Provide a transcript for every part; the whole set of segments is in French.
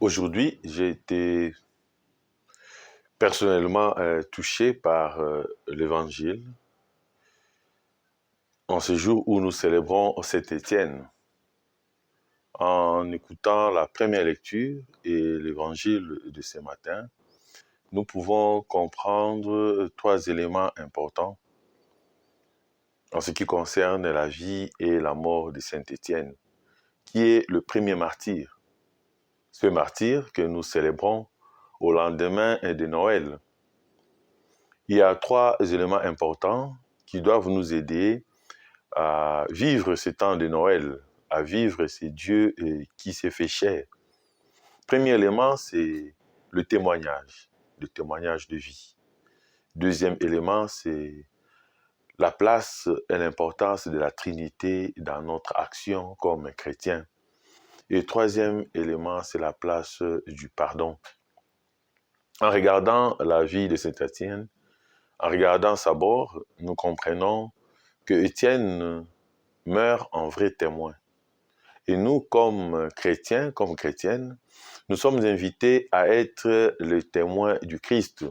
Aujourd'hui, j'ai été personnellement touché par l'Évangile en ce jour où nous célébrons Saint-Étienne. En écoutant la première lecture et l'Évangile de ce matin, nous pouvons comprendre trois éléments importants en ce qui concerne la vie et la mort de Saint-Étienne, qui est le premier martyr. Ce martyr que nous célébrons au lendemain de Noël. Il y a trois éléments importants qui doivent nous aider à vivre ce temps de Noël, à vivre ce Dieu qui s'est fait chair. Premier élément, c'est le témoignage de vie. Deuxième élément, c'est la place et l'importance de la Trinité dans notre action comme chrétiens. Et troisième élément, c'est la place du pardon. En regardant la vie de Saint Étienne, en regardant sa mort, nous comprenons que Étienne meurt en vrai témoin. Et nous, comme chrétiens, comme chrétiennes, nous sommes invités à être le témoin du Christ.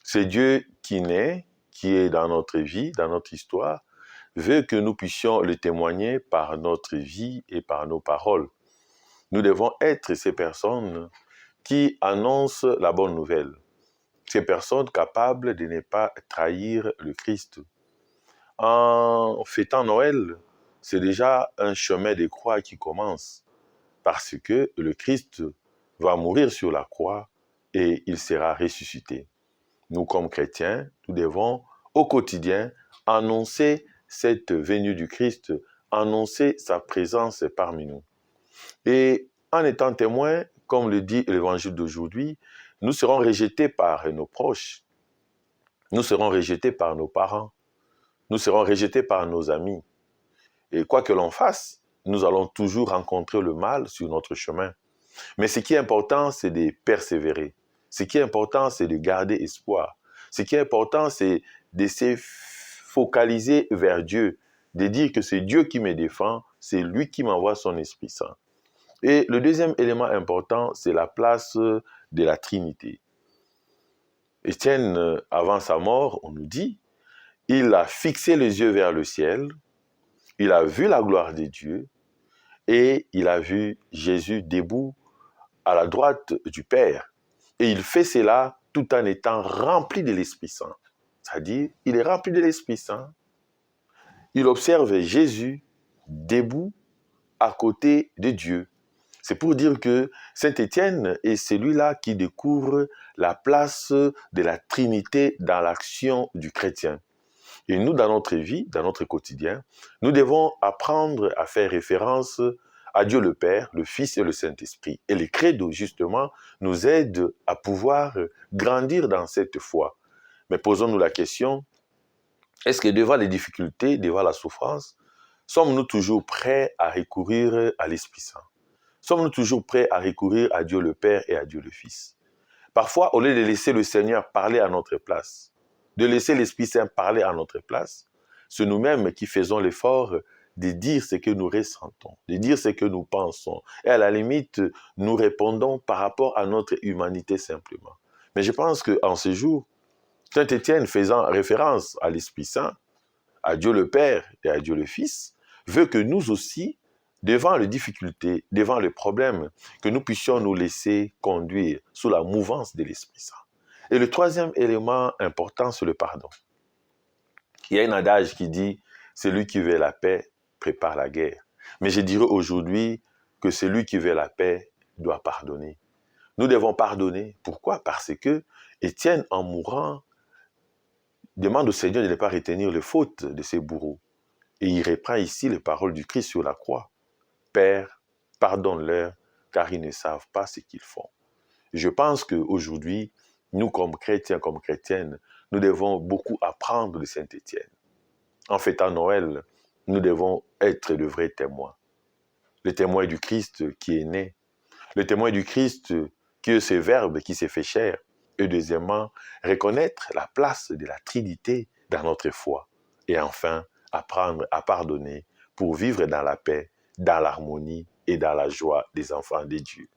C'est Dieu qui naît, qui est dans notre vie, dans notre histoire, veut que nous puissions le témoigner par notre vie et par nos paroles. Nous devons être ces personnes qui annoncent la bonne nouvelle. Ces personnes capables de ne pas trahir le Christ. En fêtant Noël, c'est déjà un chemin de croix qui commence parce que le Christ va mourir sur la croix et il sera ressuscité. Nous, comme chrétiens, nous devons au quotidien annoncer cette venue du Christ, annoncer sa présence parmi nous. Et en étant témoins, comme le dit l'Évangile d'aujourd'hui, nous serons rejetés par nos proches, nous serons rejetés par nos parents, nous serons rejetés par nos amis. Et quoi que l'on fasse, nous allons toujours rencontrer le mal sur notre chemin. Mais ce qui est important, c'est de persévérer. Ce qui est important, c'est de garder espoir. Ce qui est important, c'est de se focaliser vers Dieu, de dire que c'est Dieu qui me défend, c'est lui qui m'envoie son Esprit Saint. Et le deuxième élément important, c'est la place de la Trinité. Étienne, avant sa mort, on nous dit, il a fixé les yeux vers le ciel, il a vu la gloire de Dieu et il a vu Jésus debout à la droite du Père. Et il fait cela tout en étant rempli de l'Esprit Saint. C'est-à-dire, il est rempli de l'Esprit Saint. Il observe Jésus debout à côté de Dieu. C'est pour dire que Saint Étienne est celui-là qui découvre la place de la Trinité dans l'action du chrétien. Et nous, dans notre vie, dans notre quotidien, nous devons apprendre à faire référence à Dieu le Père, le Fils et le Saint-Esprit. Et les credos, justement, nous aident à pouvoir grandir dans cette foi. Mais posons-nous la question, est-ce que devant les difficultés, devant la souffrance, sommes-nous toujours prêts à recourir à l'Esprit Saint? Sommes-nous toujours prêts à recourir à Dieu le Père et à Dieu le Fils? Parfois, au lieu de laisser le Seigneur parler à notre place, de laisser l'Esprit Saint parler à notre place, c'est nous-mêmes qui faisons l'effort de dire ce que nous ressentons, de dire ce que nous pensons. Et à la limite, nous répondons par rapport à notre humanité simplement. Mais je pense qu'en ce jour, Saint Étienne, faisant référence à l'Esprit Saint, à Dieu le Père et à Dieu le Fils, veut que nous aussi, devant les difficultés, devant les problèmes, que nous puissions nous laisser conduire sous la mouvance de l'Esprit Saint. Et le troisième élément important, c'est le pardon. Il y a un adage qui dit « Celui qui veut la paix prépare la guerre ». Mais je dirais aujourd'hui que celui qui veut la paix doit pardonner. Nous devons pardonner. Pourquoi? Parce que Étienne, en mourant, demande au Seigneur de ne pas retenir les fautes de ses bourreaux. Et il reprend ici les paroles du Christ sur la croix. « Père, pardonne-leur, car ils ne savent pas ce qu'ils font. » Je pense qu'aujourd'hui, nous comme chrétiens, comme chrétiennes, nous devons beaucoup apprendre de Saint Étienne. En fêtant Noël, nous devons être de vrais témoins. Le témoin du Christ qui est né, le témoin du Christ qui est ce Verbe qui s'est fait chair. Et deuxièmement, reconnaître la place de la Trinité dans notre foi. Et enfin, apprendre à pardonner pour vivre dans la paix, dans l'harmonie et dans la joie des enfants de Dieu.